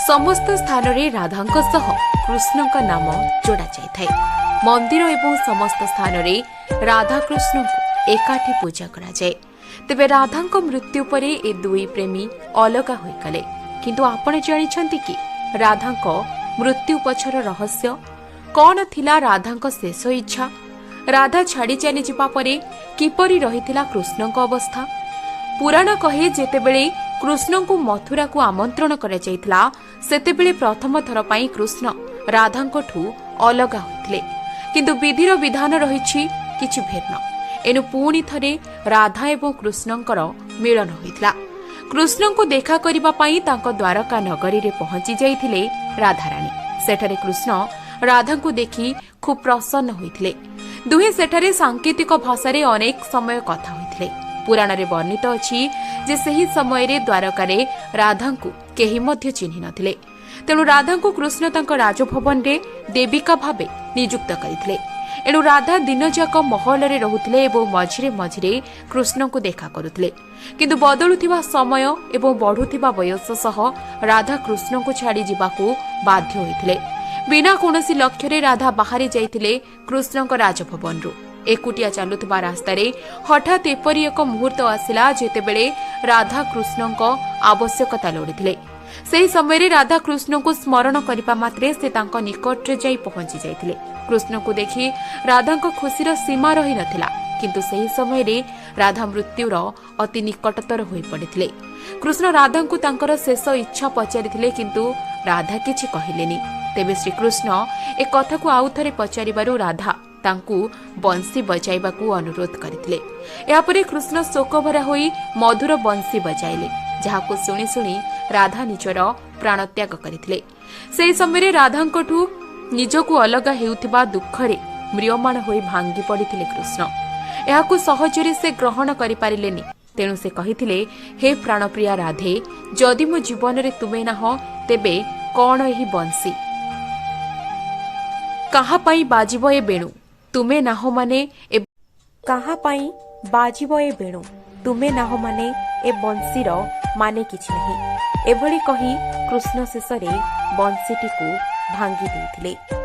समस्त स्थान रे राधांक सह कृष्णଙ୍କ नाम जोड़ा जाए। मंदिर एवं समस्त स्थान रे राधा कृष्ण को एकाठी पूजा करा जाए। तेबे राधांक मृत्यु परे ए दुई प्रेमी अलगा होई गले। किंतु आपण जानिछंती कि राधांक मृत्यु पछर रहस्य कौन थिला? राधांक शेष इच्छा, राधा छाड़ी चली जिबा परे किपरि रहिथिला कृष्णଙ୍କ अवस्था? पुराण कहे जेतेबेले कृष्ण को मथुरा को आमंत्रण करा जायतिला सेतेबेले प्रथम थर पई कृष्ण राधांकठू अलगा होइथिले। किंतु विधिर विधान रहिछि किछि भिन्न। एनु पुणी थरे राधा एवं कृष्णଙ୍କର मिलन होइथिला। कृष्ण को देखा करिबा पई तांको द्वारका नगरी रे पहुंची जाइथिले राधारानी। सेठारे कृष्ण राधा को देखि खूब प्रसन्न होइथिले। दुहे सेठारे सांकेतिक भाषा रे अनेक समय कथा होइथिले। पुराण रे वर्णित अछि जे सही समय रे द्वारका रे राधा को केही मध्य चिन्हि नथिले। तेणु राधा को कृष्ण तांक राजभवन रे देविका भाबे नियुक्त करिथिले। एणु राधा दिनजाक महल रे रहुथिले एवं मझिरे मझिरे कृष्ण को देखा करुथिले। किंतु बदलुथिबा समय एवं बढ़ुथिबा वयस सह राधा कृष्ण को छाड़ी जिबाकू बाध्य होइथिले। बिना कोनोसी लक्ष्य रे राधा बाहरी जाइथिले कृष्णଙ୍କ राजभवन रु। एकुटिया चलुथिबा रास्ता रे हठात एपरि एक मुहूर्त आसिला जेतेबेले राधा कृष्णଙ୍କ आवश्यकता लोडिथिले। सेही समय रे राधा कृष्ण को स्मरण करिबा मात्रे से तांको निकट रे जाई पहुंची जाइथिले। कृष्ण को देखि राधांको खुशीर सीमा रही नथिला। किंतु सेही समय रे राधा मृत्युर अति निकटतर होई पड़िथिले। कृष्ण राधा को तांकर शेष इच्छा पचारिथिले किंतु राधा किछि कहिलेनी। तेबे श्री कृष्ण ए कथा को आउ थरे पचारिबारु राधा तांकू बंसी बजाइबाकू अनुरोध करथिले। यापरे कृष्ण शोकभरा होई मधुर बंसी बजाइले, जाहाकू सुनी सुनी राधा निजर प्राणत्याग करथिले। सेही समय राधांकठू निजकू अलगा हेउथिबा दुखरे म्रियमाण होई भांगी पड़िथिले कृष्ण। एहाकू सहजरे से ग्रहण करि पारिलेनी। तेणु से कहिथिले, हे प्राणप्रिया राधे, जदि मो जीवन रे तुमे नाह तेबे कौन एही बंसी? कहा पाई बाजिबो ए बेणु तुमे नाह माने कहा पाई बाजिबो ए बेणु तुमे नाह माने ए बंसीर माने किछि नहीं। एभली कही कृष्ण शेषरे बंसीटी को भांगी देथिले।